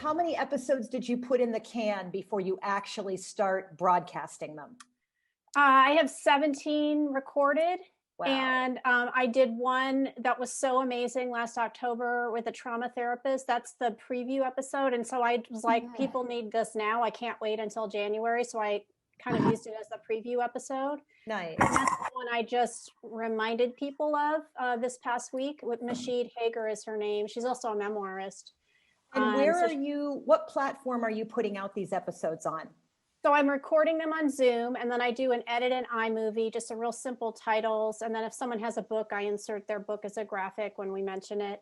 how many episodes did you put in the can before you actually start broadcasting them? I have 17 recorded. Wow. And I did one that was so amazing last October with a trauma therapist. That's the preview episode. And so I was like, people need this now. I can't wait until January. So I kind of used it as the preview episode. Nice. And that's the one I just reminded people of this past week. With Masheed Hager is her name. She's also a memoirist. And what platform are you putting out these episodes on? So I'm recording them on Zoom, and then I do an edit in iMovie, just a real simple titles. And then if someone has a book, I insert their book as a graphic when we mention it.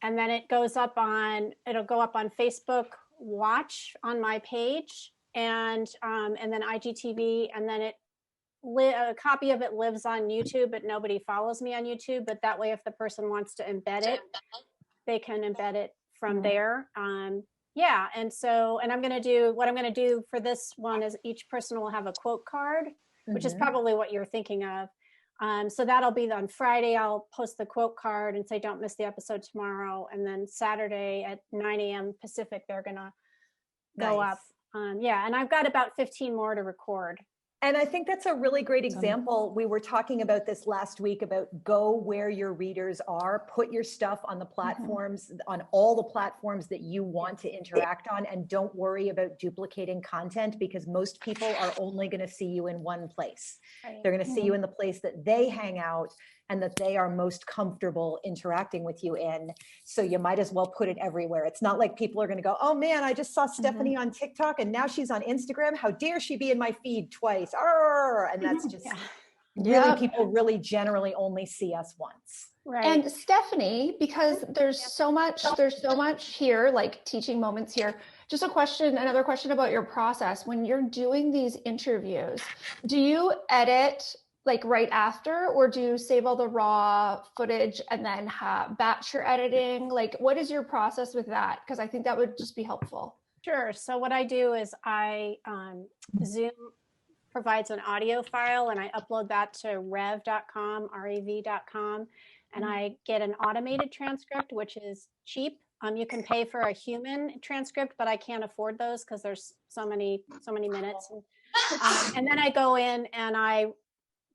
And then it'll go up on Facebook Watch on my page, and then IGTV, and then a copy of it lives on YouTube, but nobody follows me on YouTube. But that way, if the person wants to embed it, they can embed it from there. Yeah. And what I'm going to do for this one is each person will have a quote card, which is probably what you're thinking of. So that'll be on Friday. I'll post the quote card and say, don't miss the episode tomorrow. And then Saturday at 9 a.m. Pacific, they're going to go up. And I've got about 15 more to record. And I think that's a really great example. We were talking about this last week about go where your readers are, put your stuff on the platforms, on all the platforms that you want to interact on, and don't worry about duplicating content because most people are only going to see you in one place. Right. They're going to see you in the place that they hang out and that they are most comfortable interacting with you in. So you might as well put it everywhere. It's not like people are going to go, oh man, I just saw Stephanie on TikTok and now she's on Instagram. How dare she be in my feed twice? Arr! And that's just really, people really generally only see us once. Right. And Stephanie, because there's so much here, like teaching moments here. Just another question about your process. When you're doing these interviews, do you edit like right after, or do you save all the raw footage and then batch your editing? Like, what is your process with that? Because I think that would just be helpful. Sure. So what I do is Zoom provides an audio file and I upload that to rev.com, rev.com, and I get an automated transcript, which is cheap. You can pay for a human transcript, but I can't afford those because there's so many minutes. And then I go in and I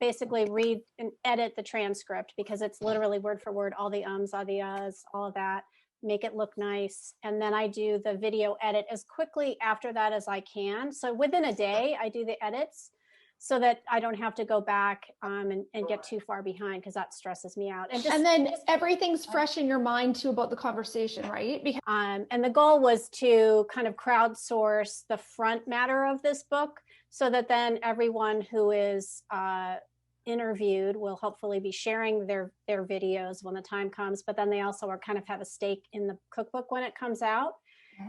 basically read and edit the transcript because it's literally word for word, all the ums, all the uhs, all of that, make it look nice. And then I do the video edit as quickly after that as I can. So within a day, I do the edits so that I don't have to go back and get too far behind because that stresses me out. And then everything's fresh in your mind too about the conversation, right? And the goal was to kind of crowdsource the front matter of this book so that then everyone who is interviewed will hopefully be sharing their videos when the time comes, but then they also are kind of have a stake in the cookbook when it comes out.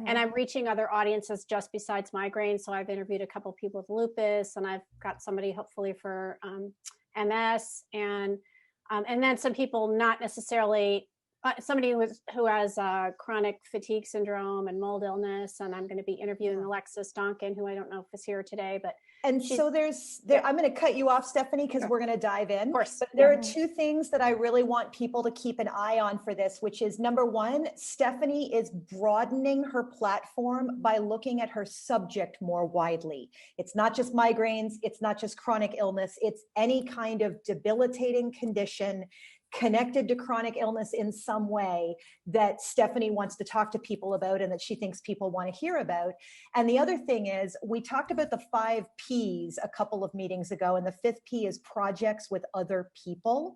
And I'm reaching other audiences just besides migraine. So I've interviewed a couple of people with lupus, and I've got somebody hopefully for MS, and then some people not necessarily somebody who has chronic fatigue syndrome and mold illness, and I'm going to be interviewing Alexis Donkin, who I don't know if is here today, but and so I'm going to cut you off, Stephanie, because we're going to dive in. Of course. But there are two things that I really want people to keep an eye on for this, which is number one, Stephanie is broadening her platform by looking at her subject more widely. It's not just migraines. It's not just chronic illness. It's any kind of debilitating condition connected to chronic illness in some way that Stephanie wants to talk to people about and that she thinks people want to hear about. And the other thing is, we talked about the 5 Ps a couple of meetings ago, and the 5th P is projects with other people.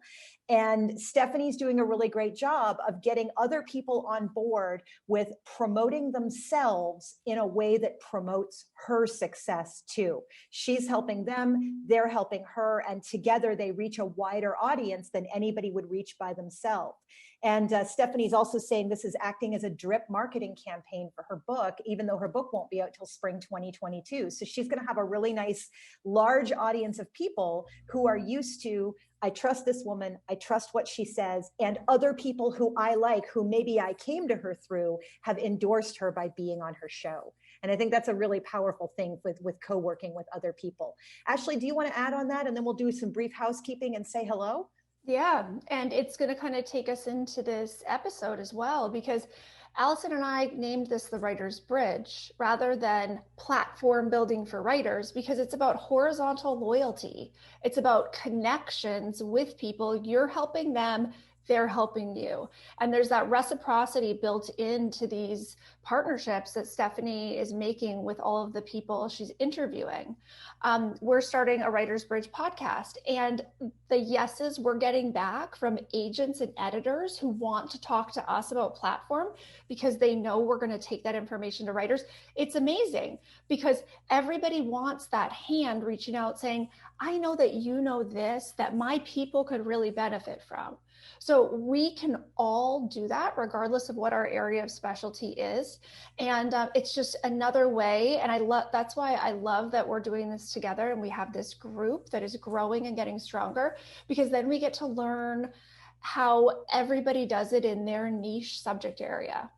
And Stephanie's doing a really great job of getting other people on board with promoting themselves in a way that promotes her success too. She's helping them, they're helping her, and together they reach a wider audience than anybody would reach by themselves. And Stephanie's also saying this is acting as a drip marketing campaign for her book, even though her book won't be out till spring 2022. So she's going to have a really nice, large audience of people who are used to, I trust this woman, I trust what she says, and other people who I like, who maybe I came to her through, have endorsed her by being on her show. And I think that's a really powerful thing with co-working with other people. Ashleigh, do you want to add on that? And then we'll do some brief housekeeping and say hello. Yeah, and it's going to kind of take us into this episode as well, because Allison and I named this the Writer's Bridge rather than platform building for writers, because it's about horizontal loyalty. It's about connections with people. You're helping them, they're helping you. And there's that reciprocity built into these partnerships that Stephanie is making with all of the people she's interviewing. We're starting a Writer's Bridge podcast, and the yeses we're getting back from agents and editors who want to talk to us about platform because they know we're going to take that information to writers. It's amazing because everybody wants that hand reaching out saying, I know that you know this, that my people could really benefit from. So we can all do that regardless of what our area of specialty is. And it's just another way. And that's why I love that we're doing this together. And we have this group that is growing and getting stronger, because then we get to learn how everybody does it in their niche subject area.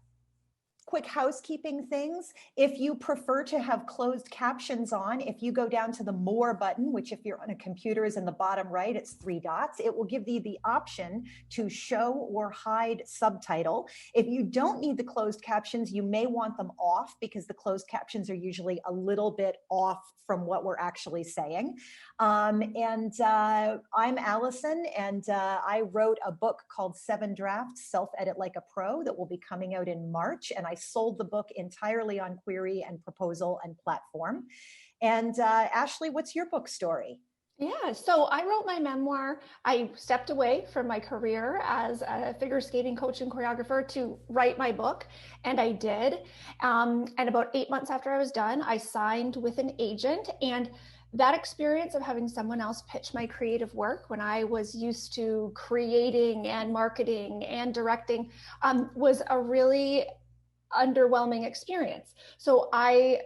Quick housekeeping things. If you prefer to have closed captions on, if you go down to the More button, which if you're on a computer is in the bottom right, it's 3 dots, it will give you the option to show or hide subtitle. If you don't need the closed captions, you may want them off because the closed captions are usually a little bit off from what we're actually saying. I'm Allison, and I wrote a book called 7 Drafts, Self-Edit Like a Pro, that will be coming out in March. And I sold the book entirely on query and proposal and platform. And Ashleigh, what's your book story? Yeah, so I wrote my memoir. I stepped away from my career as a figure skating coach and choreographer to write my book, and I did. And about 8 months after I was done, I signed with an agent, and that experience of having someone else pitch my creative work when I was used to creating and marketing and directing was a really underwhelming experience. So I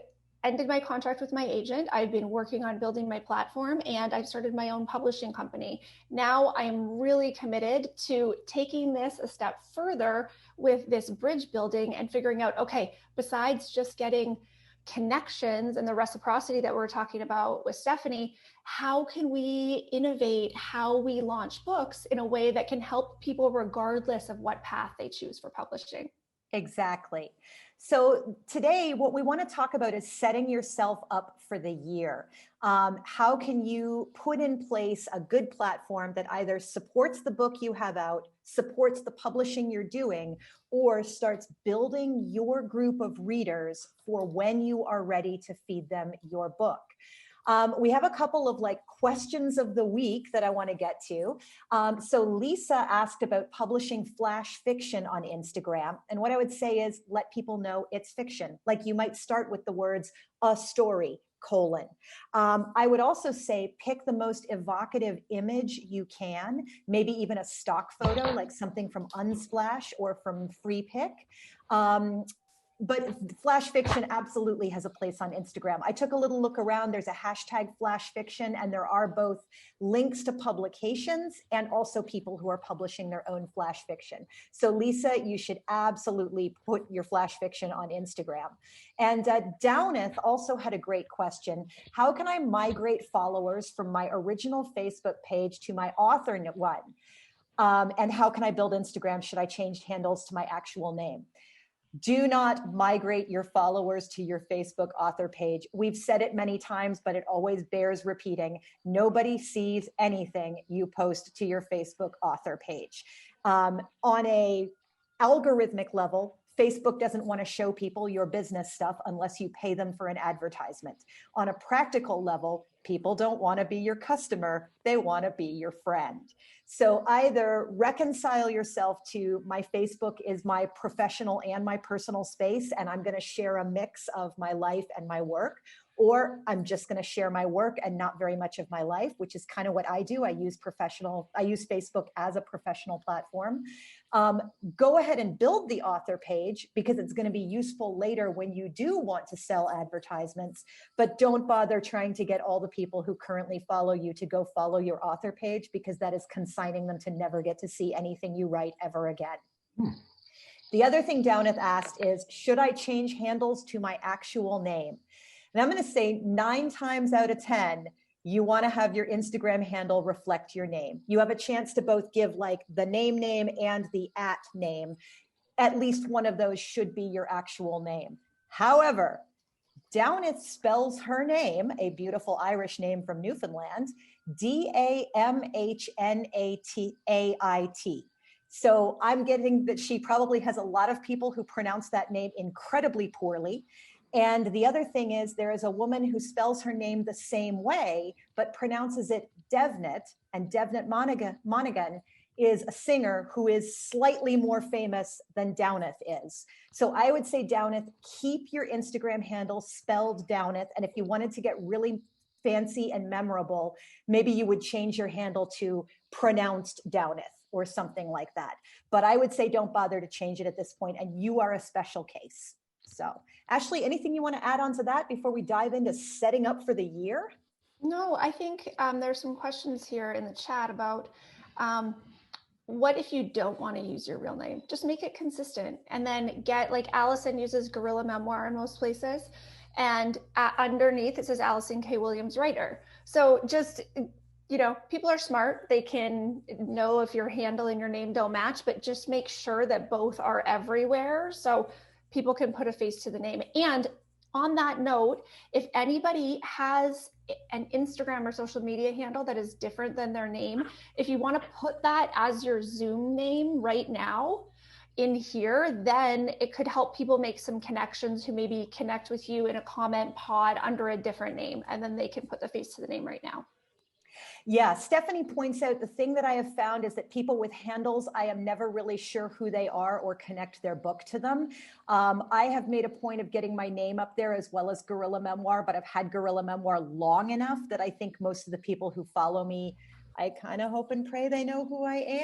ended my contract with my agent. I've been working on building my platform, and I've started my own publishing company. Now I'm really committed to taking this a step further with this bridge building and figuring out, okay, besides just getting connections and the reciprocity that we're talking about with Stephanie, how can we innovate how we launch books in a way that can help people regardless of what path they choose for publishing? Exactly. So today, what we want to talk about is setting yourself up for the year. How can you put in place a good platform that either supports the book you have out, supports the publishing you're doing, or starts building your group of readers for when you are ready to feed them your book? We have a couple of questions of the week that I want to get to. So Lisa asked about publishing flash fiction on Instagram. And what I would say is let people know it's fiction. Like you might start with the words, a story, : I would also say pick the most evocative image you can, maybe even a stock photo, like something from Unsplash or from Free Pick. But flash fiction absolutely has a place on Instagram. I took a little look around. There's a hashtag flash fiction, and there are both links to publications and also people who are publishing their own flash fiction. So Lisa, you should absolutely put your flash fiction on Instagram. And Downeth also had a great question. How can I migrate followers from my original Facebook page to my author one? And how can I build Instagram? Should I change handles to my actual name? Do not migrate your followers to your Facebook author page. We've said it many times, but it always bears repeating. Nobody sees anything you post to your Facebook author page. On a algorithmic level, Facebook doesn't want to show people your business stuff unless you pay them for an advertisement. On a practical level, people don't want to be your customer. They want to be your friend. So either reconcile yourself to my Facebook is my professional and my personal space, and I'm going to share a mix of my life and my work, or I'm just going to share my work and not very much of my life, which is kind of what I do. I use Facebook as a professional platform. Go ahead and build the author page because it's going to be useful later when you do want to sell advertisements, but don't bother trying to get all the people who currently follow you to go follow your author page, because that is consigning them to never get to see anything you write ever again. The other thing Downeth asked is, should I change handles to my actual name? And I'm going to say 9 times out of 10, you want to have your Instagram handle reflect your name. You have a chance to both give the name and the @ name. at least one of those should be your actual name. However, Downeth spells her name, a beautiful Irish name from Newfoundland, Damhnatait. So I'm getting that she probably has a lot of people who pronounce that name incredibly poorly. And the other thing is there is a woman who spells her name the same way, but pronounces it Devnet, and Devnet Monaghan is a singer who is slightly more famous than Downeth is. So I would say, Downeth, keep your Instagram handle spelled Downeth. And if you wanted to get really fancy and memorable, maybe you would change your handle to pronounced Downeth or something like that. But I would say don't bother to change it at this point, and you are a special case. So Ashleigh, anything you want to add on to that before we dive into setting up for the year? No, I think there's some questions here in the chat about what if you don't want to use your real name? Just make it consistent, and then get, like Allison uses Guerrilla Memoir in most places, and underneath it says Allison K. Williams writer. So just, people are smart. They can know if your handle and your name don't match, but just make sure that both are everywhere so people can put a face to the name. And on that note, if anybody has an Instagram or social media handle that is different than their name, if you want to put that as your Zoom name right now in here, then it could help people make some connections who maybe connect with you in a comment pod under a different name, and then they can put the face to the name right now. Yeah, Stephanie points out the thing that I have found is that people with handles, I am never really sure who they are or connect their book to them. I have made a point of getting my name up there as well as Guerrilla Memoir, but I've had Guerrilla Memoir long enough that I think most of the people who follow me, I kind of hope and pray they know who I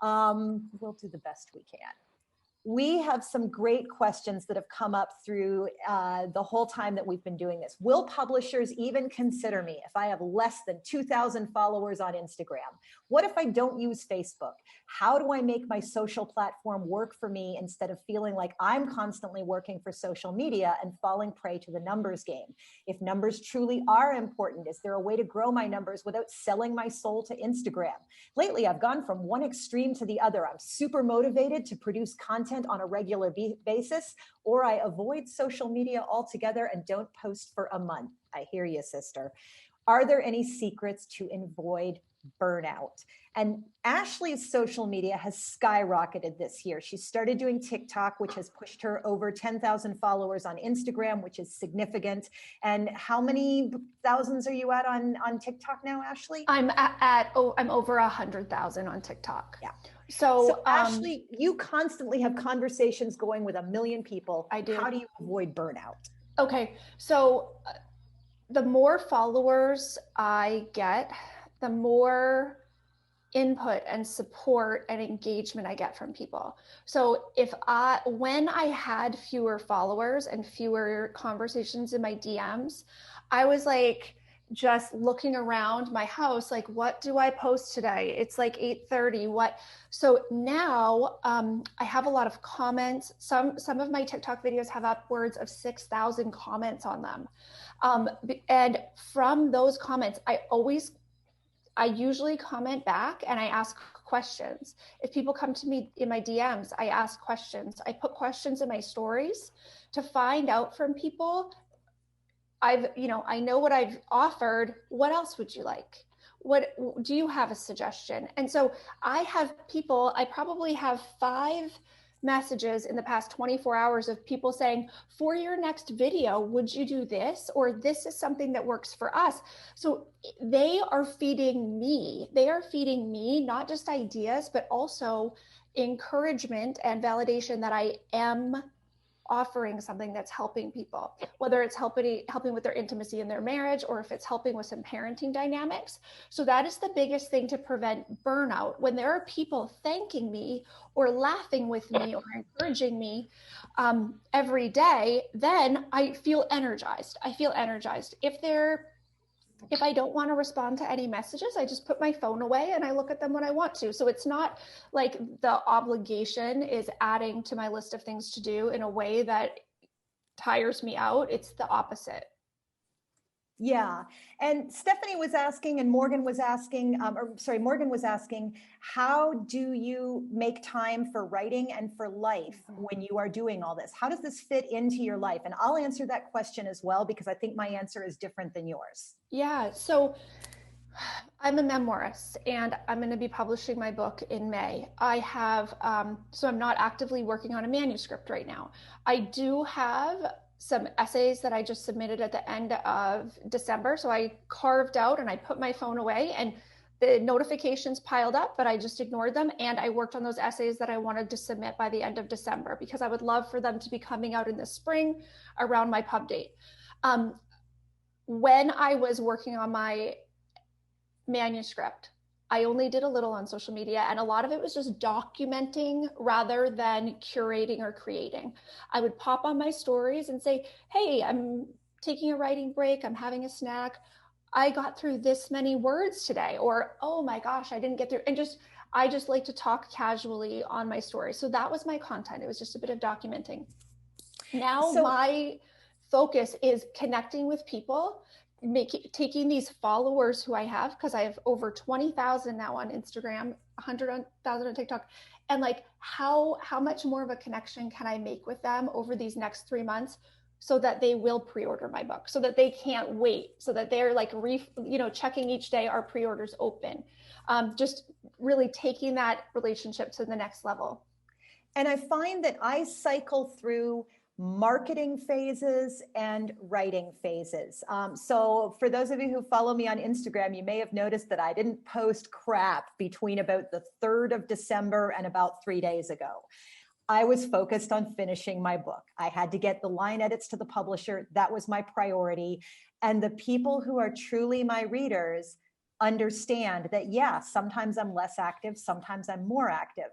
am. We'll do the best we can. We have some great questions that have come up through the whole time that we've been doing this. Will publishers even consider me if I have less than 2,000 followers on Instagram? What if I don't use Facebook? How do I make my social platform work for me instead of feeling like I'm constantly working for social media and falling prey to the numbers game? If numbers truly are important, is there a way to grow my numbers without selling my soul to Instagram? Lately, I've gone from one extreme to the other. I'm super motivated to produce content on a regular basis, or I avoid social media altogether and don't post for a month. I hear you, sister. Are there any secrets to avoid burnout? And Ashleigh's social media has skyrocketed this year. She started doing TikTok, which has pushed her over 10,000 followers on Instagram, which is significant. And how many thousands are you at on TikTok now, Ashleigh? I'm I'm over 100,000 on TikTok. Yeah. So Ashleigh, you constantly have conversations going with a million people. I do. How do you avoid burnout? Okay. So the more followers I get, the more input and support and engagement I get from people. So when I had fewer followers and fewer conversations in my DMs, I was like just looking around my house, like, what do I post today? It's like 8:30. So now I have a lot of comments. Some of my TikTok videos have upwards of 6,000 comments on them. And from those comments, I usually comment back and I ask questions. If people come to me in my DMs, I ask questions. I put questions in my stories to find out from people. I know what I've offered. What else would you like? What do you have a suggestion? And so I probably have 5 messages in the past 24 hours of people saying, for your next video, would you do this? Or this is something that works for us. So they are feeding me. They are feeding me not just ideas, but also encouragement and validation that I am offering something that's helping people, whether it's helping with their intimacy in their marriage, or if it's helping with some parenting dynamics. So that is the biggest thing to prevent burnout. When there are people thanking me or laughing with me or encouraging me every day, then I feel energized. If I don't want to respond to any messages, I just put my phone away and I look at them when I want to. So it's not like the obligation is adding to my list of things to do in a way that tires me out. It's the opposite. Yeah. And Stephanie was asking, and Morgan was asking, Morgan was asking, how do you make time for writing and for life when you are doing all this? How does this fit into your life? And I'll answer that question as well, because I think my answer is different than yours. Yeah. So I'm a memoirist and I'm going to be publishing my book in May. I have, so I'm not actively working on a manuscript right now. I do have some essays that I just submitted at the end of December. So I carved out and I put my phone away and the notifications piled up, but I just ignored them. And I worked on those essays that I wanted to submit by the end of December because I would love for them to be coming out in the spring around my pub date. When I was working on my manuscript, I only did a little on social media, and a lot of it was just documenting rather than curating or creating. I would pop on my stories and say, hey, I'm taking a writing break, I'm having a snack, I got through this many words today, or oh my gosh, I didn't get through, and I just like to talk casually on my story. So that was my content. It was just a bit of documenting. Now my focus is connecting with people, taking these followers who I have, because I have over 20,000 now on Instagram, 100,000 on TikTok, and like how much more of a connection can I make with them over these next 3 months so that they will pre-order my book, so that they can't wait, so that they're like checking each day, are pre-orders open, just really taking that relationship to the next level. And I find that I cycle through marketing phases and writing phases. So for those of you who follow me on Instagram, you may have noticed that I didn't post crap between about the 3rd of December and about 3 days ago. I was focused on finishing my book. I had to get the line edits to the publisher. That was my priority. And the people who are truly my readers understand that, yeah, sometimes I'm less active, sometimes I'm more active.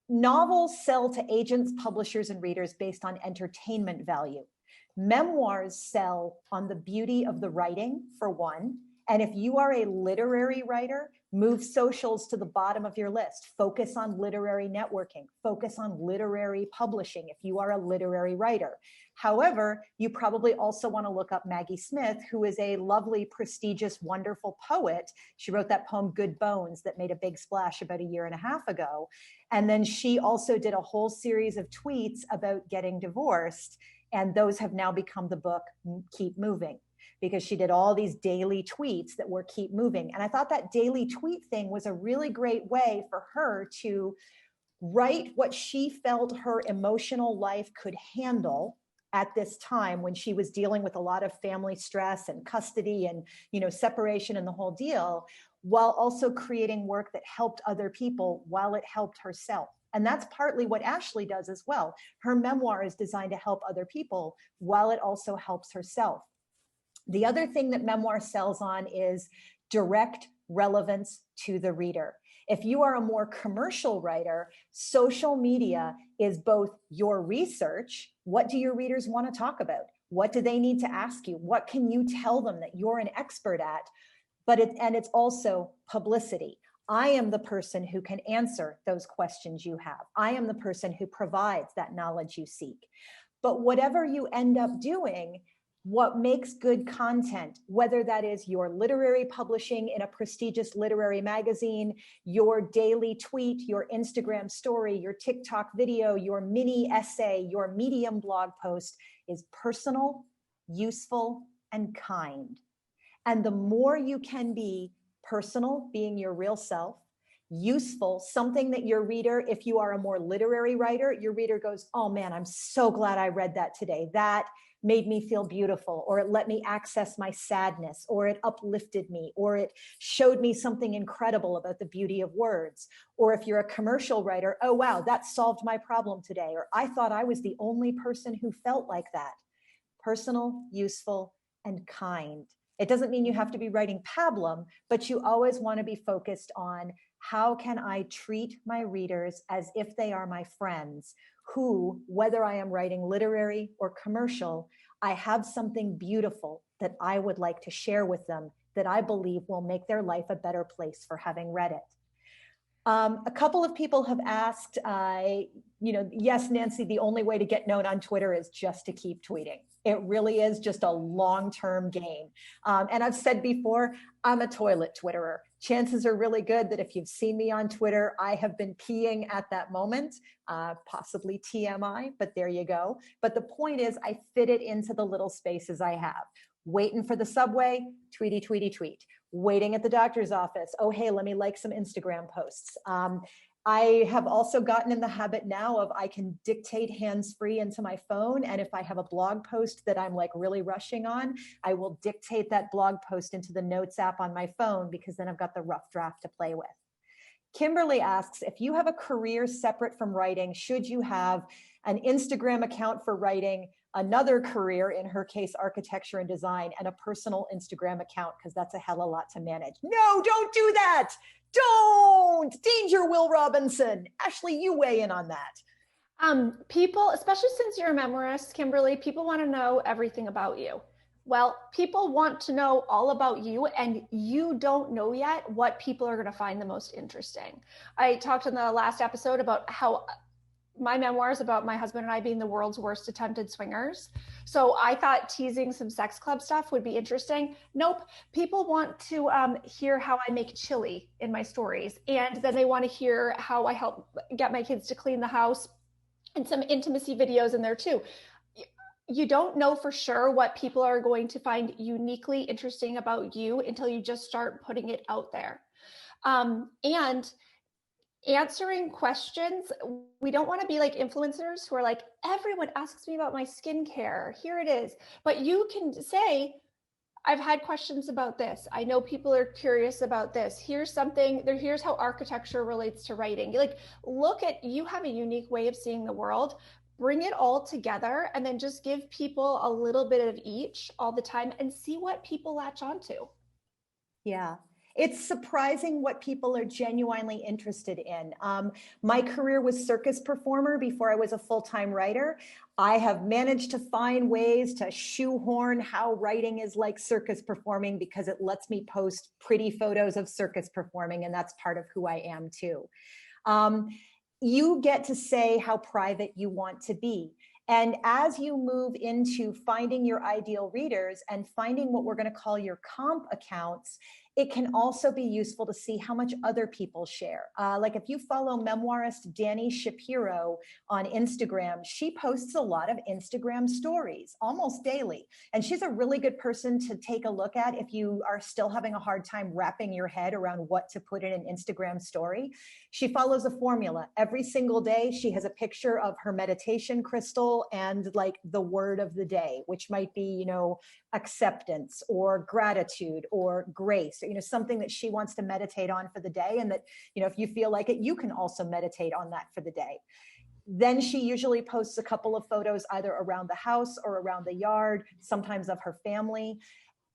Novels sell to agents, publishers, and readers based on entertainment value. Memoirs sell on the beauty of the writing, for one. And if you are a literary writer, move socials to the bottom of your list. Focus on literary networking. Focus on literary publishing if you are a literary writer. However, you probably also want to look up Maggie Smith, who is a lovely, prestigious, wonderful poet. She wrote that poem, Good Bones, that made a big splash about 1.5 years ago. And then she also did a whole series of tweets about getting divorced. And those have now become the book, Keep Moving, because she did all these daily tweets that were keep moving. And I thought that daily tweet thing was a really great way for her to write what she felt her emotional life could handle at this time when she was dealing with a lot of family stress and custody and, separation and the whole deal, while also creating work that helped other people while it helped herself. And that's partly what Ashleigh does as well. Her memoir is designed to help other people while it also helps herself. The other thing that memoir sells on is direct relevance to the reader. If you are a more commercial writer, social media is both your research. What do your readers want to talk about? What do they need to ask you? What can you tell them that you're an expert at? And it's also publicity. I am the person who can answer those questions you have. I am the person who provides that knowledge you seek. But whatever you end up doing, what makes good content, whether that is your literary publishing in a prestigious literary magazine, your daily tweet, your Instagram story, your TikTok video, your mini essay, your Medium blog post, is personal, useful, and kind. And the more you can be personal, being your real self, useful, something that your reader, if you are a more literary writer, your reader goes, oh man, I'm so glad I read that today. That made me feel beautiful, or it let me access my sadness, or it uplifted me, or it showed me something incredible about the beauty of words. Or if you're a commercial writer, oh wow, that solved my problem today, or I thought I was the only person who felt like that. Personal, useful, and kind. It doesn't mean you have to be writing pablum, but you always want to be focused on how can I treat my readers as if they are my friends, who, whether I am writing literary or commercial, I have something beautiful that I would like to share with them that I believe will make their life a better place for having read it. A couple of people have asked, yes, Nancy, the only way to get known on Twitter is just to keep tweeting. It really is just a long-term game. And I've said before, I'm a toilet Twitterer. Chances are really good that if you've seen me on Twitter, I have been peeing at that moment, possibly TMI, but there you go. But the point is, I fit it into the little spaces I have. Waiting for the subway, tweety, tweety, tweet. Waiting at the doctor's office, oh, hey, let me like some Instagram posts. I have also gotten in the habit now of I can dictate hands-free into my phone. And if I have a blog post that I'm like really rushing on, I will dictate that blog post into the notes app on my phone, because then I've got the rough draft to play with. Kimberly asks, if you have a career separate from writing, should you have an Instagram account for writing, another career, in her case, architecture and design, and a personal Instagram account, because that's a hell of a lot to manage? No, don't do that. Don't. Danger, Will Robinson. Ashleigh, you weigh in on that. People, especially since you're a memoirist, Kimberly, people want to know everything about you. Well, people want to know all about you, and you don't know yet what people are going to find the most interesting. I talked in the last episode about how my memoir is about my husband and I being the world's worst attempted swingers. So I thought teasing some sex club stuff would be interesting. Nope. People want to hear how I make chili in my stories. And then they want to hear how I help get my kids to clean the house, and some intimacy videos in there too. You don't know for sure what people are going to find uniquely interesting about you until you just start putting it out there. And answering questions, we don't want to be like influencers who are like, everyone asks me about my skincare, here it is. But you can say, I've had questions about this. I know people are curious about this. Here's something, here's how architecture relates to writing. Like, look at, you have a unique way of seeing the world. Bring it all together and then just give people a little bit of each all the time and see what people latch onto. Yeah. It's surprising what people are genuinely interested in. My career was circus performer before I was a full-time writer. I have managed to find ways to shoehorn how writing is like circus performing, because it lets me post pretty photos of circus performing, and that's part of who I am too. You get to say how private you want to be. And as you move into finding your ideal readers and finding what we're going to call your comp accounts, it can also be useful to see how much other people share. Like if you follow memoirist Dani Shapiro on Instagram, she posts a lot of Instagram stories almost daily. And she's a really good person to take a look at if you are still having a hard time wrapping your head around what to put in an Instagram story. She follows a formula. Every single day, she has a picture of her meditation crystal and like the word of the day, which might be, acceptance or gratitude or grace, something that she wants to meditate on for the day. And that, if you feel like it, you can also meditate on that for the day. Then she usually posts a couple of photos either around the house or around the yard, sometimes of her family.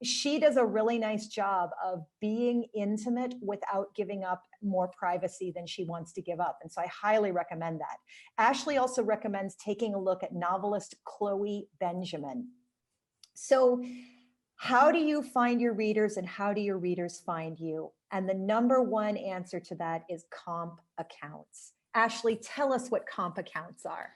She does a really nice job of being intimate without giving up more privacy than she wants to give up. And so I highly recommend that. Ashleigh also recommends taking a look at novelist Chloe Benjamin. So how do you find your readers and how do your readers find you? And the number one answer to that is comp accounts. Ashleigh, tell us what comp accounts are.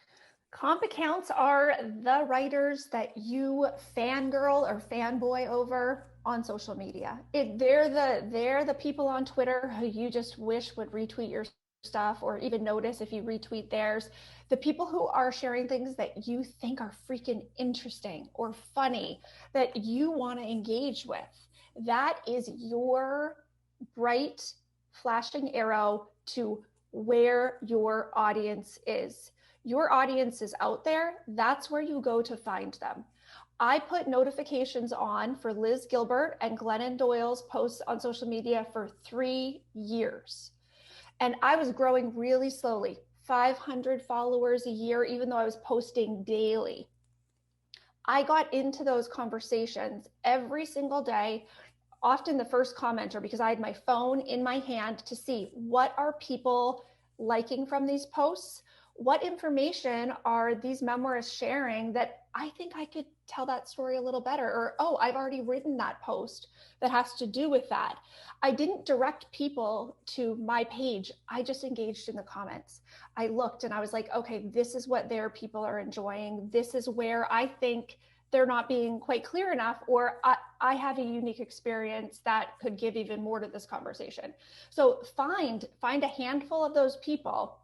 Comp accounts are the writers that you fangirl or fanboy over on social media. They're the people on Twitter who you just wish would retweet your stuff or even notice if you retweet theirs. The people who are sharing things that you think are freaking interesting or funny that you want to engage with. That is your bright flashing arrow to where your audience is. Your audience is out there. That's where you go to find them. I put notifications on for Liz Gilbert and Glennon Doyle's posts on social media for 3 years. And I was growing really slowly, 500 followers a year, even though I was posting daily. I got into those conversations every single day, often the first commenter, because I had my phone in my hand to see what are people liking from these posts. What information are these memoirists sharing that I think I could tell that story a little better, or, oh, I've already written that post that has to do with that. I didn't direct people to my page. I just engaged in the comments. I looked and I was like, okay, this is what their people are enjoying. This is where I think they're not being quite clear enough, or I have a unique experience that could give even more to this conversation. So find a handful of those people,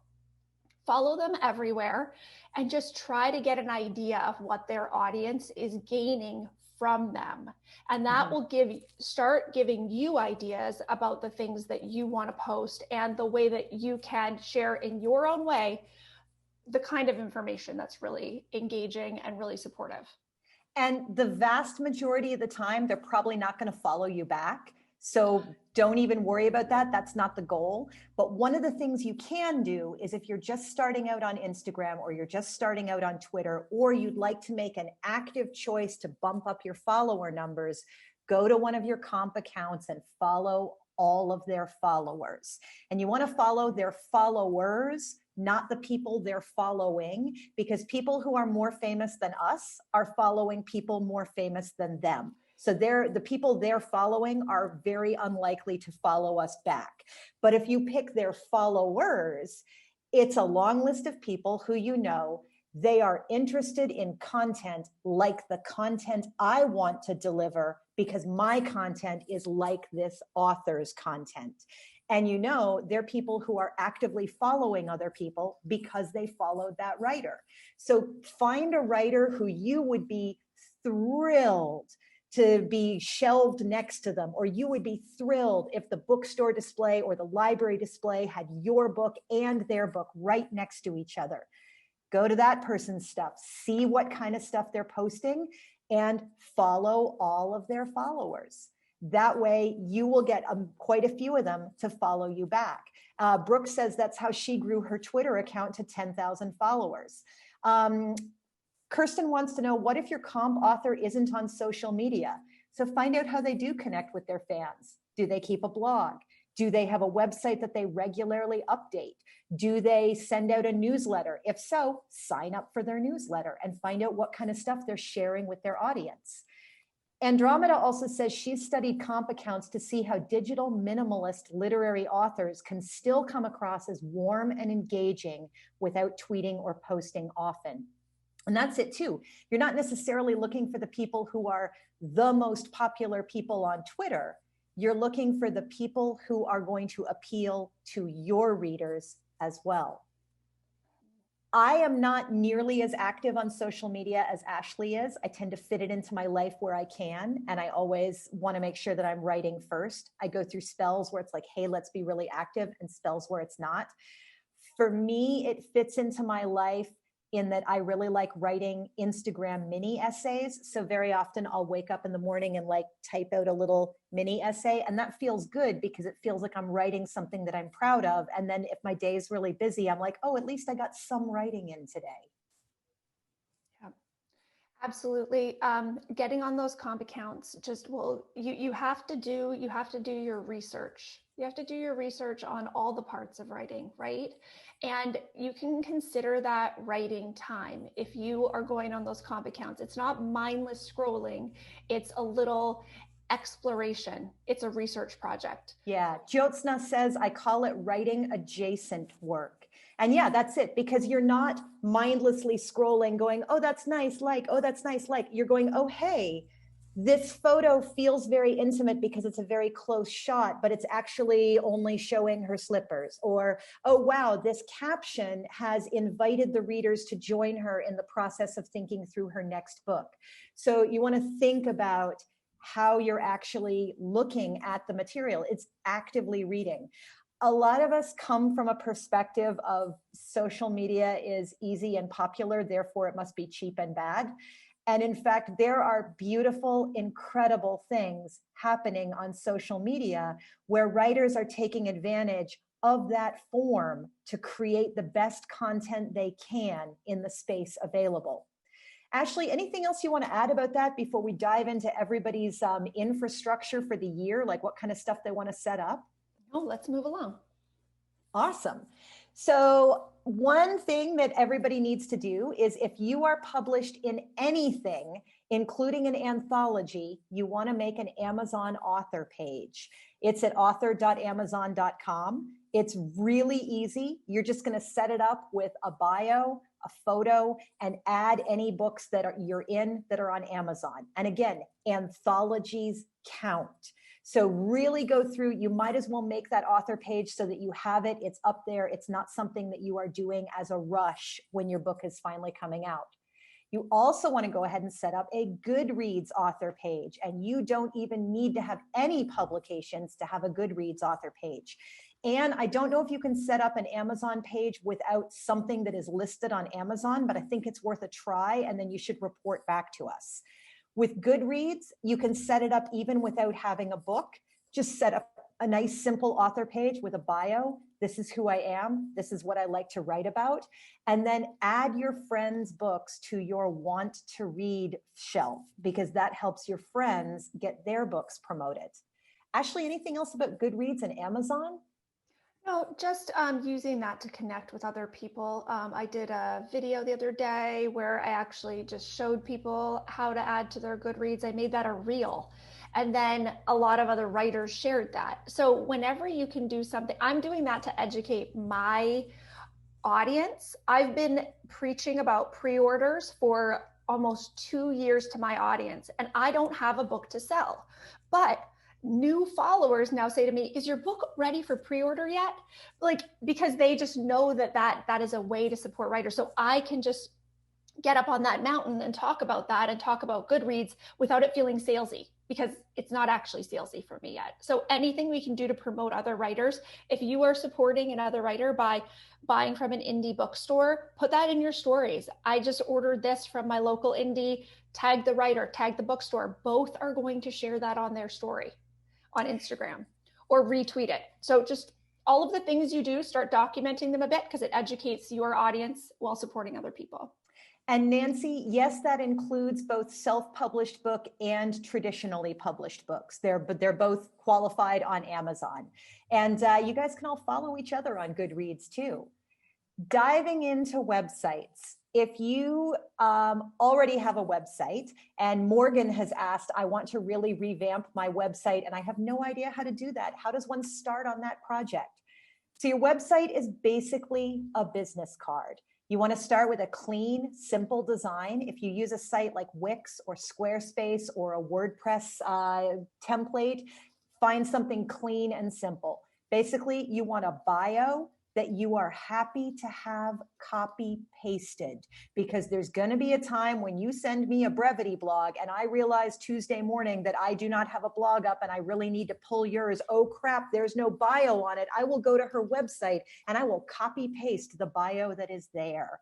follow them everywhere, and just try to get an idea of what their audience is gaining from them. And that will start giving you ideas about the things that you want to post and the way that you can share in your own way the kind of information that's really engaging and really supportive. And the vast majority of the time, they're probably not going to follow you back. So don't even worry about that. That's not the goal. But one of the things you can do is, if you're just starting out on Instagram, or you're just starting out on Twitter, or you'd like to make an active choice to bump up your follower numbers, go to one of your comp accounts and follow all of their followers. And you want to follow their followers, not the people they're following, because people who are more famous than us are following people more famous than them. So the people they're following are very unlikely to follow us back. But if you pick their followers, it's a long list of people who, you know, they are interested in content like the content I want to deliver, because my content is like this author's content. And you know, they're people who are actively following other people because they followed that writer. So find a writer who you would be thrilled to be shelved next to them, or you would be thrilled if the bookstore display or the library display had your book and their book right next to each other. Go to that person's stuff, see what kind of stuff they're posting, and follow all of their followers. That way you will get quite a few of them to follow you back. Brooke says that's how she grew her Twitter account to 10,000 followers. Kirsten wants to know, what if your comp author isn't on social media? So find out how they do connect with their fans. Do they keep a blog? Do they have a website that they regularly update? Do they send out a newsletter? If so, sign up for their newsletter and find out what kind of stuff they're sharing with their audience. Andromeda also says she's studied comp accounts to see how digital minimalist literary authors can still come across as warm and engaging without tweeting or posting often. And that's it too. You're not necessarily looking for the people who are the most popular people on Twitter. You're looking for the people who are going to appeal to your readers as well. I am not nearly as active on social media as Ashleigh is. I tend to fit it into my life where I can, and I always want to make sure that I'm writing first. I go through spells where it's like, hey, let's be really active, and spells where it's not. For me, it fits into my life in that I really like writing Instagram mini essays. So very often I'll wake up in the morning and like type out a little mini essay, and that feels good because it feels like I'm writing something that I'm proud of. And then if my day is really busy, I'm like, oh, at least I got some writing in today. Yeah, absolutely. Getting on those comp accounts just will, you have to do your research. You have to do your research on all the parts of writing, right? And you can consider that writing time. If you are going on those comp accounts, it's not mindless scrolling. It's a little exploration. It's a research project. Yeah. Jyotsna says, I call it writing adjacent work. And yeah, that's it, because you're not mindlessly scrolling going, oh, that's nice, like, oh, that's nice, like. You're going, oh, hey, this photo feels very intimate because it's a very close shot, but it's actually only showing her slippers. Or, oh, wow, this caption has invited the readers to join her in the process of thinking through her next book. So you want to think about how you're actually looking at the material. It's actively reading. A lot of us come from a perspective of social media is easy and popular, therefore it must be cheap and bad. And in fact, there are beautiful, incredible things happening on social media where writers are taking advantage of that form to create the best content they can in the space available. Ashleigh, anything else you want to add about that before we dive into everybody's infrastructure for the year, like what kind of stuff they want to set up? Oh, let's move along. Awesome. So one thing that everybody needs to do is if you are published in anything, including an anthology, you want to make an Amazon author page. It's at author.amazon.com. It's really easy. You're just going to set it up with a bio, a photo, and add any books that you're in that are on Amazon. And again, anthologies count. So really go through, you might as well make that author page so that you have it, it's up there. It's not something that you are doing as a rush when your book is finally coming out. You also want to go ahead and set up a Goodreads author page, and you don't even need to have any publications to have a Goodreads author page. And I don't know if you can set up an Amazon page without something that is listed on Amazon, but I think it's worth a try, and then you should report back to us. With Goodreads, you can set it up even without having a book. Just set up a nice, simple author page with a bio. This is who I am. This is what I like to write about. And then add your friends' books to your want to read shelf, because that helps your friends get their books promoted. Ashleigh, anything else about Goodreads and Amazon? No, just using that to connect with other people. I did a video the other day where I actually just showed people how to add to their Goodreads. I made that a reel. And then a lot of other writers shared that. So whenever you can do something, I'm doing that to educate my audience. I've been preaching about pre-orders for almost 2 years to my audience, and I don't have a book to sell. But new followers now say to me, is your book ready for pre-order yet? Like, because they just know that is a way to support writers. So I can just get up on that mountain and talk about that and talk about Goodreads without it feeling salesy, because it's not actually salesy for me yet. So anything we can do to promote other writers, if you are supporting another writer by buying from an indie bookstore, put that in your stories. I just ordered this from my local indie, tag the writer, tag the bookstore. Both are going to share that on their story on Instagram or retweet it. So just all of the things you do, start documenting them a bit, because it educates your audience while supporting other people. And Nancy, yes, that includes both self-published book and traditionally published books. They're both qualified on Amazon. And you guys can all follow each other on Goodreads too. Diving into websites. If you already have a website, and Morgan has asked, I want to really revamp my website and I have no idea how to do that. How does one start on that project? So your website is basically a business card. You want to start with a clean, simple design. If you use a site like Wix or Squarespace or a WordPress template, find something clean and simple. Basically, you want a bio that you are happy to have copy pasted, because there's going to be a time when you send me a brevity blog and I realize Tuesday morning that I do not have a blog up and I really need to pull yours. Oh crap, there's no bio on it. I will go to her website and I will copy paste the bio that is there.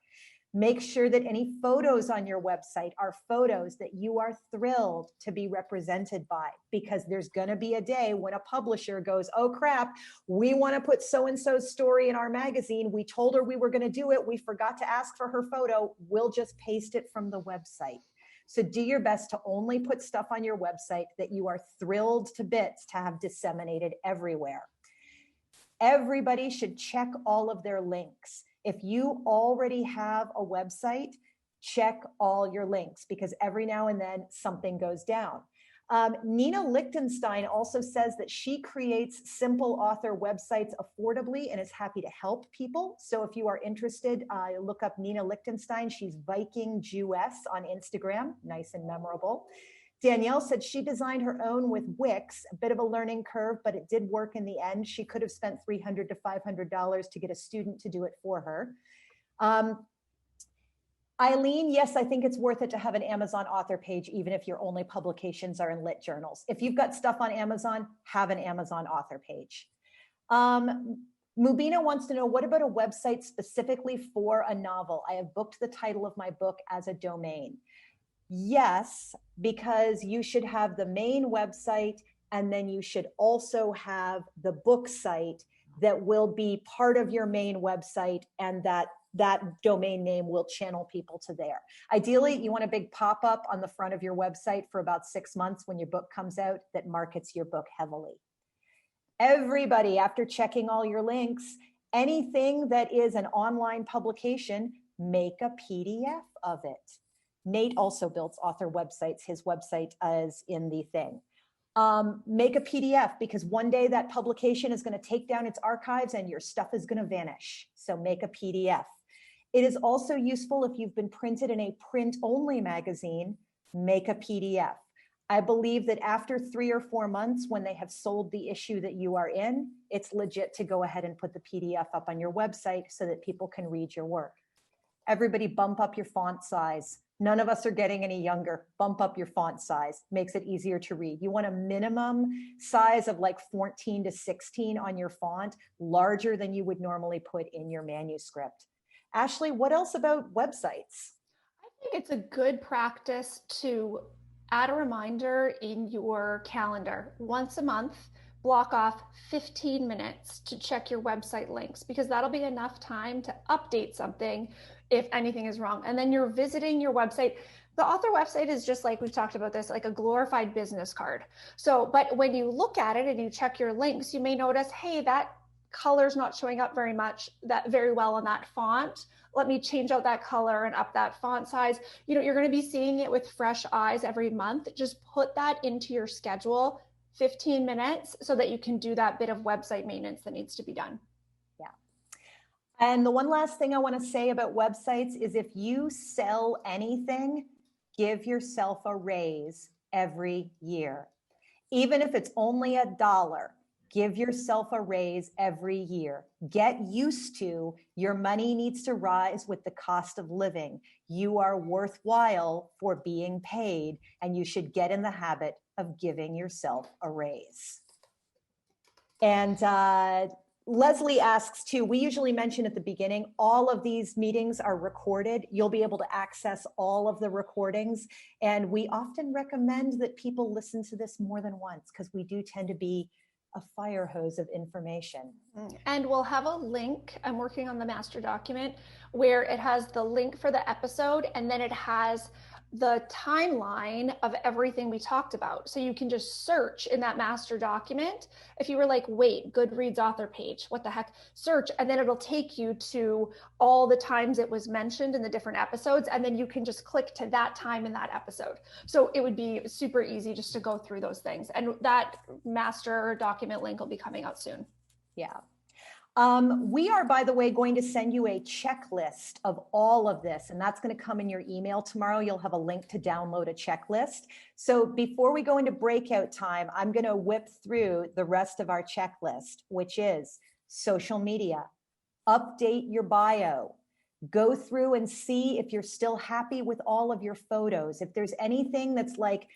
Make sure that any photos on your website are photos that you are thrilled to be represented by, because there's going to be a day when a publisher goes, oh crap, we want to put so-and-so's story in our magazine. We told her we were going to do it. We forgot to ask for her photo. We'll just paste it from the website. So do your best to only put stuff on your website that you are thrilled to bits to have disseminated everywhere. Everybody should check all of their links. If you already have a website, check all your links, because every now and then something goes down. Nina Lichtenstein also says that she creates simple author websites affordably and is happy to help people. So if you are interested, look up Nina Lichtenstein. She's Viking Jewess on Instagram, nice and memorable. Danielle said she designed her own with Wix, a bit of a learning curve, but it did work in the end. She could have spent $300 to $500 to get a student to do it for her. Eileen, yes, I think it's worth it to have an Amazon author page, even if your only publications are in lit journals. If you've got stuff on Amazon, have an Amazon author page. Mubina wants to know, what about a website specifically for a novel? I have booked the title of my book as a domain. Yes, because you should have the main website, and then you should also have the book site that will be part of your main website, and that domain name will channel people to there. Ideally, you want a big pop-up on the front of your website for about 6 months when your book comes out that markets your book heavily. Everybody, after checking all your links, Anything that is an online publication, make a PDF of it. Nate also builds author websites. His website is in the thing. Make a PDF, because one day that publication is going to take down its archives and your stuff is going to vanish. So make a PDF. It is also useful if you've been printed in a print-only magazine, make a PDF. I believe that after 3 or 4 months, when they have sold the issue that you are in, it's legit to go ahead and put the PDF up on your website so that people can read your work. Everybody bump up your font size. None of us are getting any younger. Bump up your font size. Makes it easier to read. You want a minimum size of like 14 to 16 on your font, larger than you would normally put in your manuscript. Ashleigh, what else about websites? I think it's a good practice to add a reminder in your calendar once a month. Block off 15 minutes to check your website links, because that'll be enough time to update something if anything is wrong. And then you're visiting your website. The author website is just like, we've talked about this, like a glorified business card. So, but when you look at it and you check your links, you may notice, hey, that color's not showing up very well on that font. Let me change out that color and up that font size. You know, you're going to be seeing it with fresh eyes every month. Just put that into your schedule, 15 minutes, so that you can do that bit of website maintenance that needs to be done. Yeah. And the one last thing I want to say about websites is, if you sell anything, give yourself a raise every year. Even if it's only $1, give yourself a raise every year. Get used to your money needs to rise with the cost of living. You are worthwhile for being paid, and you should get in the habit of giving yourself a raise. And Leslie asks too, we usually mention at the beginning, all of these meetings are recorded. You'll be able to access all of the recordings. And we often recommend that people listen to this more than once, because we do tend to be a fire hose of information. And we'll have a link. I'm working on the master document where it has the link for the episode, and then it has the timeline of everything we talked about. So you can just search in that master document. If you were like, wait, Goodreads author page, what the heck, search, and then it'll take you to all the times it was mentioned in the different episodes. And then you can just click to that time in that episode. So it would be super easy just to go through those things. And that master document link will be coming out soon. Yeah. We are, by the way, going to send you a checklist of all of this, and that's going to come in your email tomorrow. You'll have a link to download a checklist. So before we go into breakout time, I'm going to whip through the rest of our checklist, which is social media, update your bio, go through and see if you're still happy with all of your photos. If there's anything that's like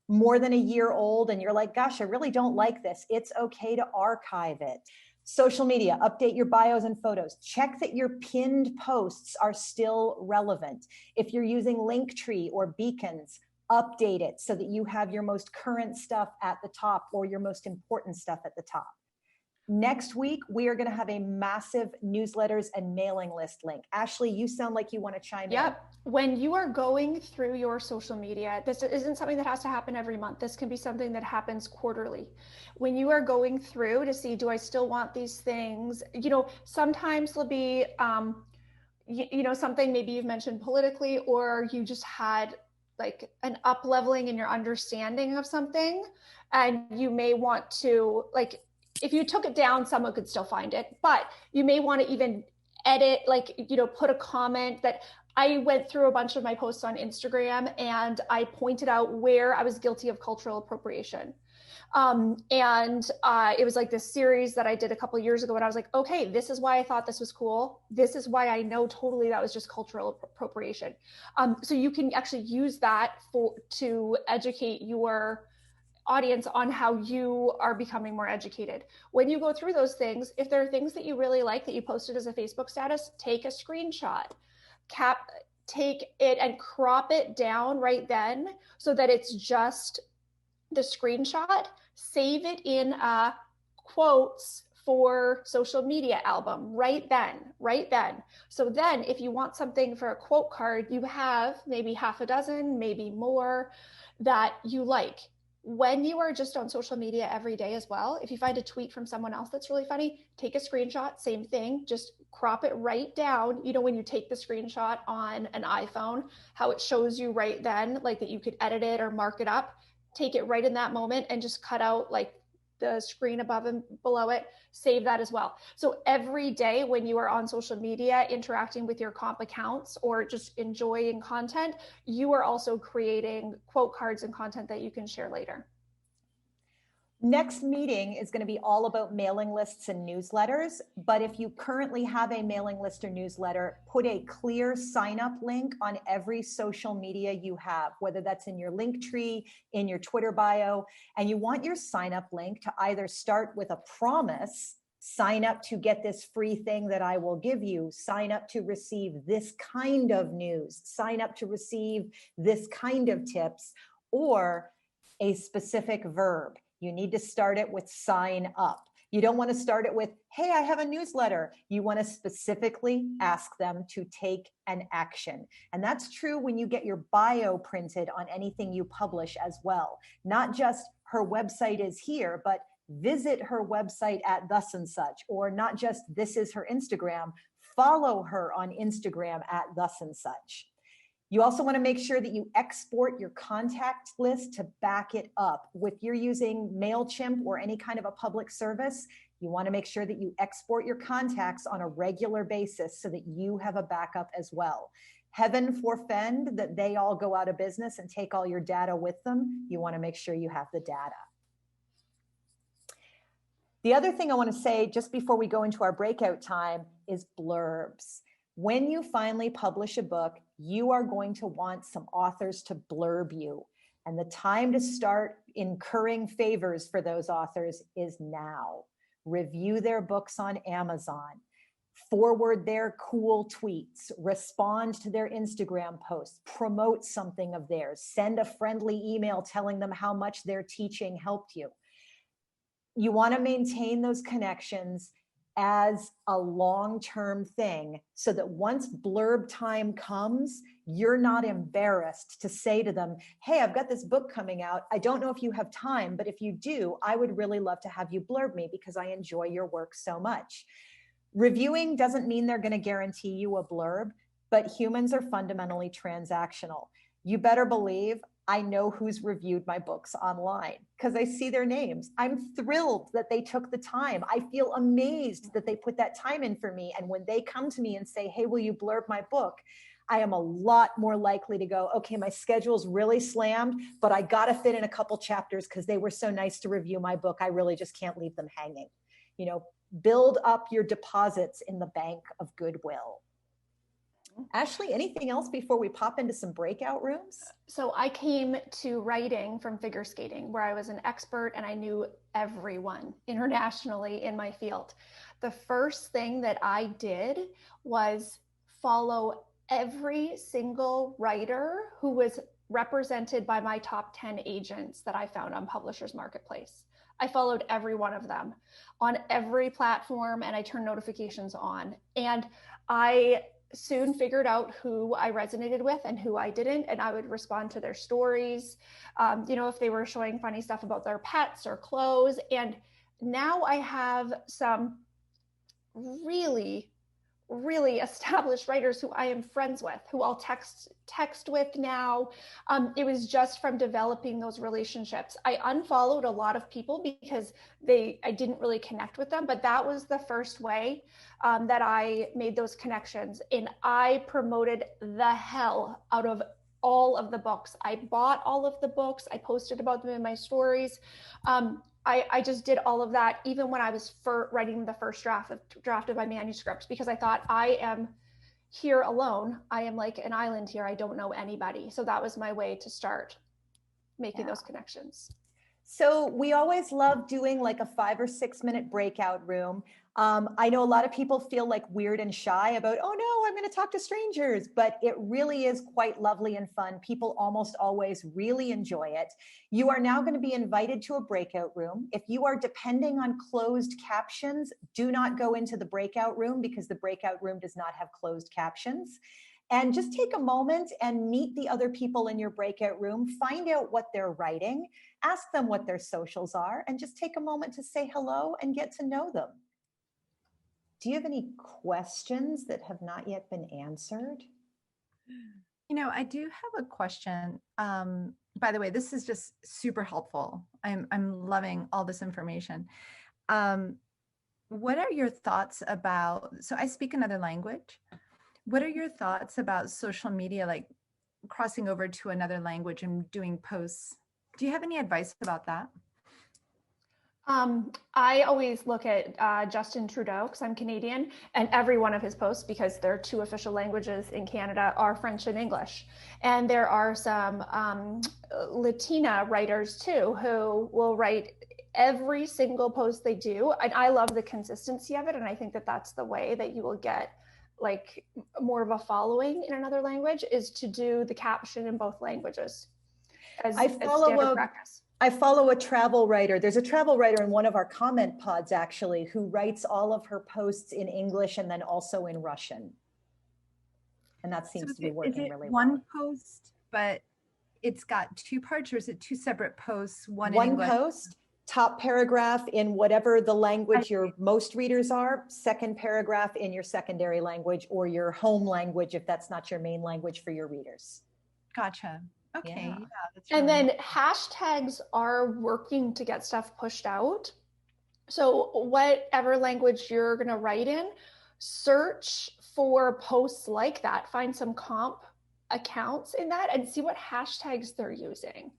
more than a year old and you're like, gosh, I really don't like this, it's okay to archive it. Social media, update your bios and photos. Check that your pinned posts are still relevant. If you're using Linktree or Beacons, update it so that you have your most current stuff at the top or your most important stuff at the top. Next week, we are going to have a massive newsletters and mailing list link. Ashleigh, you sound like you want to chime in. Yep. When you are going through your social media, this isn't something that has to happen every month. This can be something that happens quarterly. When you are going through to see, do I still want these things? You know, sometimes there'll be, something maybe you've mentioned politically, or you just had like an up leveling in your understanding of something, and you may want to, like, if you took it down, someone could still find it, but you may want to even edit, put a comment that I went through a bunch of my posts on Instagram and I pointed out where I was guilty of cultural appropriation. It was like this series that I did a couple of years ago, and I was like, okay, this is why I thought this was cool. This is why I know totally that was just cultural appropriation. So you can actually use that to educate your audience on how you are becoming more educated. When you go through those things, if there are things that you really like that you posted as a Facebook status, take a screenshot, take it and crop it down right then so that it's just the screenshot. Save it in a quotes for social media album right then. So then if you want something for a quote card, you have maybe half a dozen, maybe more that you like. when you are just on social media every day as well, if you find a tweet from someone else that's really funny, take a screenshot, same thing, just crop it right down. You know, when you take the screenshot on an iPhone, how it shows you right then, like that you could edit it or mark it up, take it right in that moment and just cut out like the screen above and below it, save that as well. So every day when you are on social media, interacting with your comp accounts or just enjoying content, you are also creating quote cards and content that you can share later. Next meeting is going to be all about mailing lists and newsletters. But if you currently have a mailing list or newsletter, put a clear sign up link on every social media you have, whether that's in your link tree, in your Twitter bio, and you want your sign up link to either start with a promise, sign up to get this free thing that I will give you, sign up to receive this kind of news, sign up to receive this kind of tips, or a specific verb. You need to start it with sign up. You don't want to start it with, hey, I have a newsletter. You want to specifically ask them to take an action. And that's true when you get your bio printed on anything you publish as well. Not just her website is here, but visit her website at thus and such, or not just this is her Instagram, follow her on Instagram at thus and such. You also want to make sure that you export your contact list to back it up. If you're using MailChimp or any kind of a public service, you want to make sure that you export your contacts on a regular basis so that you have a backup as well. Heaven forfend that they all go out of business and take all your data with them. You want to make sure you have the data. The other thing I want to say just before we go into our breakout time is blurbs. When you finally publish a book, you are going to want some authors to blurb you. And the time to start incurring favors for those authors is now. Review their books on Amazon. Forward their cool tweets. Respond to their Instagram posts. Promote something of theirs. Send a friendly email telling them how much their teaching helped you. You want to maintain those connections as a long-term thing so that once blurb time comes, you're not embarrassed to say to them, hey, I've got this book coming out. I don't know if you have time, but if you do, I would really love to have you blurb me because I enjoy your work so much. Reviewing doesn't mean they're going to guarantee you a blurb, but humans are fundamentally transactional. You better believe I know who's reviewed my books online because I see their names. I'm thrilled that they took the time. I feel amazed that they put that time in for me. And when they come to me and say, hey, will you blurb my book? I am a lot more likely to go, okay, my schedule's really slammed, but I got to fit in a couple chapters because they were so nice to review my book. I really just can't leave them hanging. You know, build up your deposits in the bank of goodwill. Ashleigh, anything else before we pop into some breakout rooms? So I came to writing from figure skating, where I was an expert and I knew everyone internationally in my field. The first thing that I did was follow every single writer who was represented by my top 10 agents that I found on Publishers Marketplace. I followed every one of them on every platform and I turned notifications on. And I soon figured out who I resonated with and who I didn't, and I would respond to their stories, if they were showing funny stuff about their pets or clothes. And now I have some really established writers who I am friends with, who I'll text with now. It was just from developing those relationships. I unfollowed a lot of people because I didn't really connect with them, but that was the first way that I made those connections. And I promoted the hell out of all of the books. I bought all of the books. I posted about them in my stories. I just did all of that, even when I was writing the first draft of my manuscript, because I thought, I am here alone. I am like an island here. I don't know anybody. So that was my way to start making those connections. So we always love doing like a 5 or 6 minute breakout room. I know a lot of people feel like weird and shy about, oh no, I'm going to talk to strangers, but it really is quite lovely and fun. People almost always really enjoy it. You are now going to be invited to a breakout room. If you are depending on closed captions, do not go into the breakout room because the breakout room does not have closed captions. And just take a moment and meet the other people in your breakout room, find out what they're writing, ask them what their socials are, and just take a moment to say hello and get to know them. Do you have any questions that have not yet been answered? You know, I do have a question. By the way, this is just super helpful. I'm loving all this information. What are your thoughts about, so I speak another language. What are your thoughts about social media, like crossing over to another language and doing posts? Do you have any advice about that? I always look at Justin Trudeau, because I'm Canadian, and every one of his posts, because their two official languages in Canada are French and English. And there are some Latina writers too, who will write every single post they do. And I love the consistency of it. And I think that that's the way that you will get like more of a following in another language, is to do the caption in both languages as standard practice. I follow a travel writer. There's a travel writer in one of our comment pods, actually, who writes all of her posts in English and then also in Russian. And that seems to be working really well. One post, but it's got two parts, or is it two separate posts? One post, top paragraph in whatever the language your most readers are, second paragraph in your secondary language or your home language, if that's not your main language for your readers. Gotcha. Okay. Yeah. And then hashtags are working to get stuff pushed out. So whatever language you're going to write in, search for posts like that, find some comp accounts in that and see what hashtags they're using.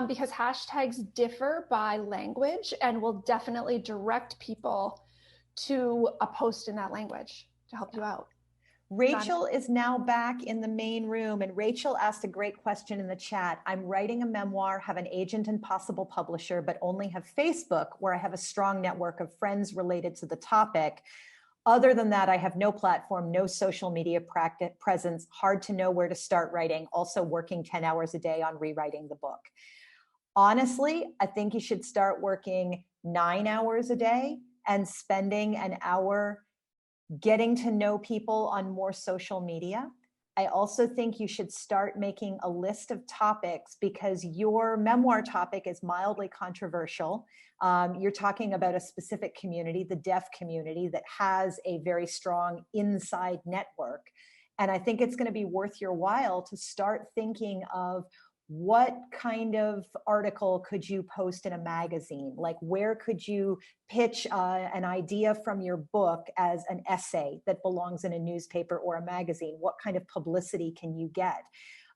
Because hashtags differ by language and will definitely direct people to a post in that language to help you out. Rachel is now back in the main room, and Rachel asked a great question in the chat. I'm writing a memoir, have an agent and possible publisher, but only have Facebook, where I have a strong network of friends related to the topic. Other than that, I have no platform, no social media presence, hard to know where to start writing, also working 10 hours a day on rewriting the book. Honestly, I think you should start working 9 hours a day and spending an hour getting to know people on more social media. I also think you should start making a list of topics, because your memoir topic is mildly controversial. You're talking about a specific community, the deaf community, that has a very strong inside network. And I think it's going to be worth your while to start thinking of what kind of article could you post in a magazine? Like, where could you pitch an idea from your book as an essay that belongs in a newspaper or a magazine? What kind of publicity can you get?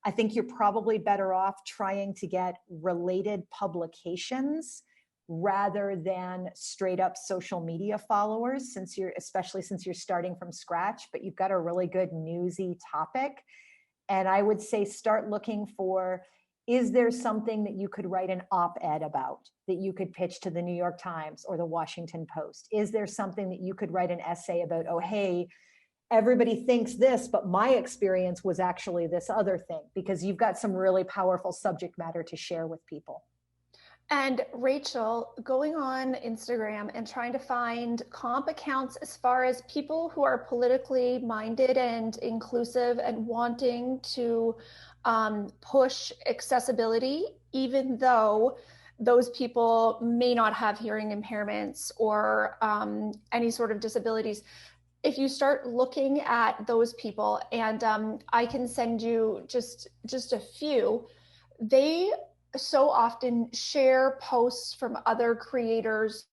I think you're probably better off trying to get related publications rather than straight up social media followers, especially since you're starting from scratch, but you've got a really good newsy topic. And I would say start looking for, is there something that you could write an op-ed about that you could pitch to the New York Times or the Washington Post? Is there something that you could write an essay about? Oh, hey, everybody thinks this, but my experience was actually this other thing, because you've got some really powerful subject matter to share with people. And Rachel, going on Instagram and trying to find comp accounts as far as people who are politically minded and inclusive and wanting to push accessibility, even though those people may not have hearing impairments or any sort of disabilities. If you start looking at those people, and I can send you just a few, they so often share posts from other creators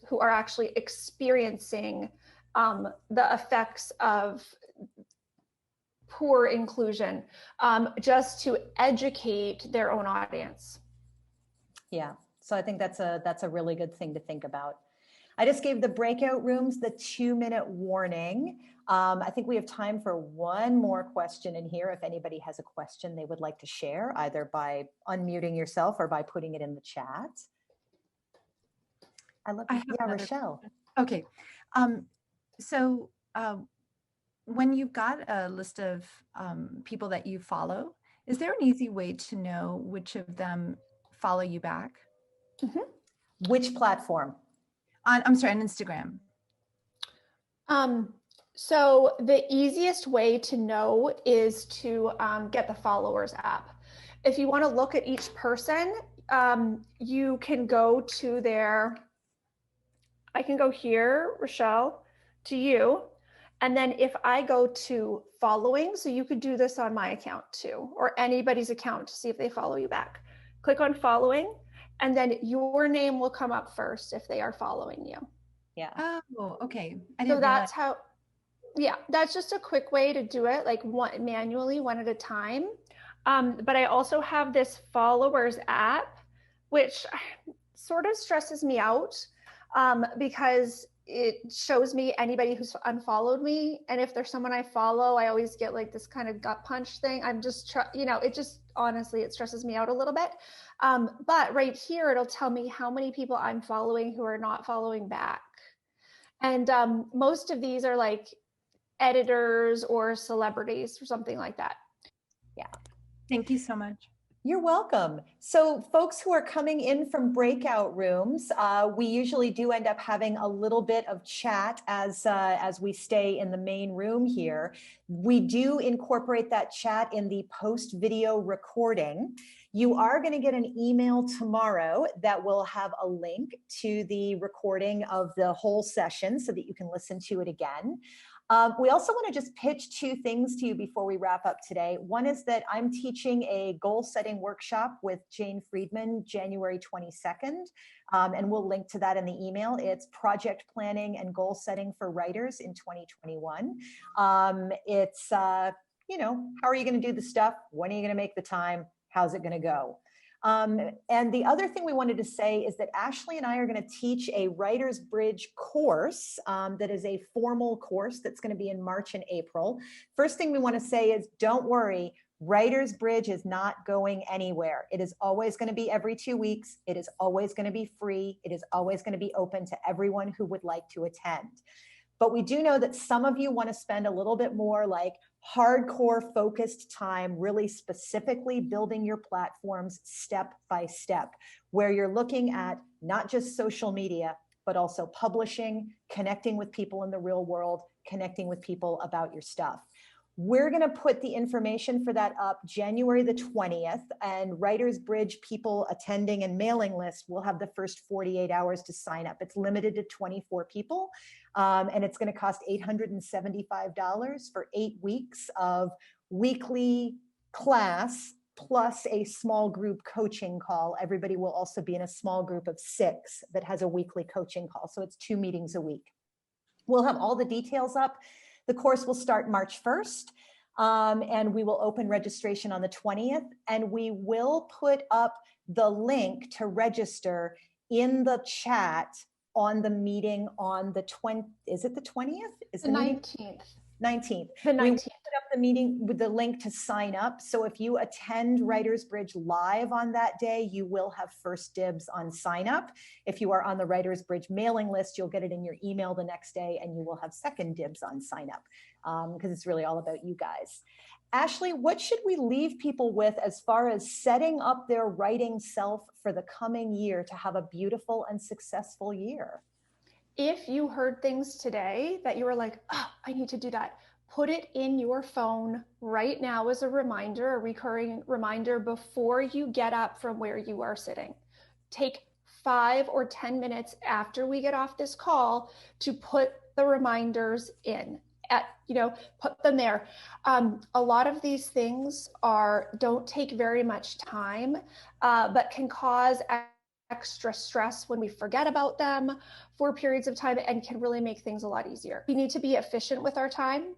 who are actually experiencing the effects of poor inclusion, just to educate their own audience. Yeah, so I think that's a really good thing to think about. I just gave the breakout rooms the 2-minute warning. I think we have time for one more question in here. If anybody has a question they would like to share, either by unmuting yourself or by putting it in the chat. Rochelle. Okay. When you've got a list of people that you follow, is there an easy way to know which of them follow you back? Mm-hmm. Which platform? I'm sorry, on Instagram. So the easiest way to know is to get the followers app. If you want to look at each person, you can go to I can go here, Rochelle, to you. And then if I go to following, so you could do this on my account too, or anybody's account to see if they follow you back. Click on following, and then your name will come up first if they are following you. Yeah. Oh, okay. I So didn't that's realize. yeah, that's just a quick way to do it, like manually, one at a time. But I also have this followers app, which sort of stresses me out because it shows me anybody who's unfollowed me. And if there's someone I follow, I always get like this kind of gut punch thing. I'm just, it just honestly, it stresses me out a little bit. But right here, it'll tell me how many people I'm following who are not following back. And most of these are like editors or celebrities or something like that. Yeah. Thank you so much. You're welcome. So folks who are coming in from breakout rooms, we usually do end up having a little bit of chat as we stay in the main room here. We do incorporate that chat in the post video recording. You are going to get an email tomorrow that will have a link to the recording of the whole session so that you can listen to it again. We also want to just pitch two things to you before we wrap up today. One is that I'm teaching a goal setting workshop with Jane Friedman, January 22nd, and we'll link to that in the email. It's project planning and goal setting for writers in 2021. It's, how are you going to do the stuff? When are you going to make the time? How's it going to go? And the other thing we wanted to say is that Ashleigh and I are going to teach a Writer's Bridge course that is a formal course that's going to be in March and April. First thing we want to say is don't worry, Writer's Bridge is not going anywhere. It is always going to be every 2 weeks. It is always going to be free. It is always going to be open to everyone who would like to attend. But we do know that some of you want to spend a little bit more like hardcore focused time really specifically building your platforms step by step, where you're looking at not just social media, but also publishing, connecting with people in the real world, connecting with people about your stuff. We're going to put the information for that up January the 20th, and Writer's Bridge people attending and mailing list will have the first 48 hours to sign up. It's limited to 24 people, and it's going to cost $875 for 8 weeks of weekly class plus a small group coaching call. Everybody will also be in a small group of 6 that has a weekly coaching call. So it's 2 meetings a week. We'll have all the details up. The course will start March 1st, and we will open registration on the 20th, and we will put up the link to register in the chat on the meeting on the 20th. Is it the 20th? Is the 19th. 19th. The 19th. We put up the meeting with the link to sign up. So if you attend Writer's Bridge live on that day, you will have first dibs on sign up. If you are on the Writer's Bridge mailing list, you'll get it in your email the next day and you will have second dibs on sign up because it's really all about you guys. Ashleigh, what should we leave people with as far as setting up their writing self for the coming year to have a beautiful and successful year? If you heard things today that you were like, oh, I need to do that, put it in your phone right now as a reminder, a recurring reminder before you get up from where you are sitting. Take 5 or 10 minutes after we get off this call to put the reminders in. Put them there. A lot of these things don't take very much time, but can cause extra stress when we forget about them for periods of time and can really make things a lot easier. We need to be efficient with our time,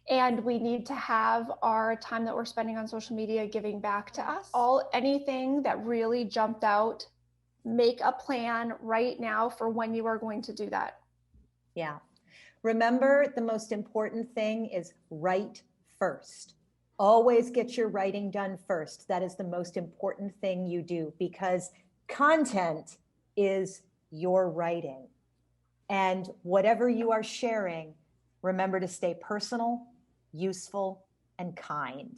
and we need to have our time that we're spending on social media giving back to us. Anything that really jumped out, make a plan right now for when you are going to do that. Yeah. Remember, the most important thing is write first. Always get your writing done first. That is the most important thing you do, because content is your writing. And whatever you are sharing, remember to stay personal, useful, and kind.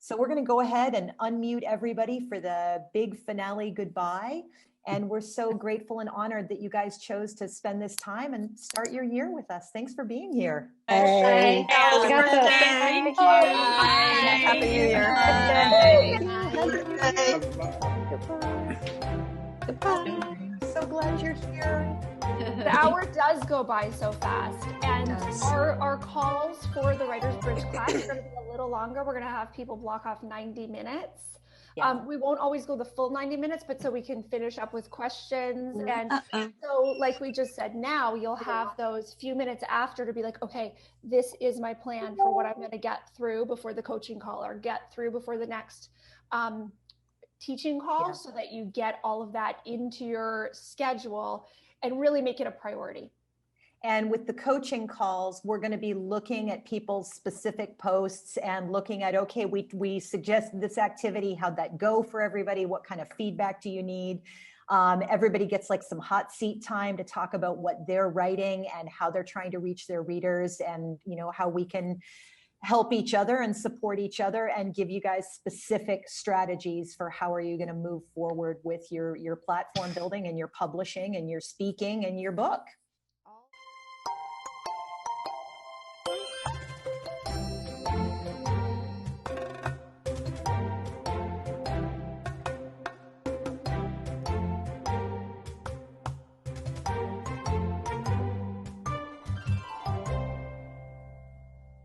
So we're going to go ahead and unmute everybody for the big finale goodbye. And we're so grateful and honored that you guys chose to spend this time and start your year with us. Thanks for being here. Hey. Happy New Year. So glad you're here. The hour does go by so fast, and our calls for the Writer's Bridge class are going to be a little longer. We're going to have people block off 90 minutes. Yeah. We won't always go the full 90 minutes, but so we can finish up with questions. And so like we just said, now you'll have those few minutes after to be like, okay, this is my plan for what I'm going to get through before the coaching call or get through before the next teaching call, so that you get all of that into your schedule and really make it a priority. And with the coaching calls, we're going to be looking at people's specific posts and looking at, okay, we suggest this activity. How'd that go for everybody? What kind of feedback do you need? Everybody gets like some hot seat time to talk about what they're writing and how they're trying to reach their readers, and how we can help each other and support each other and give you guys specific strategies for how are you going to move forward with your platform building and your publishing and your speaking and your book.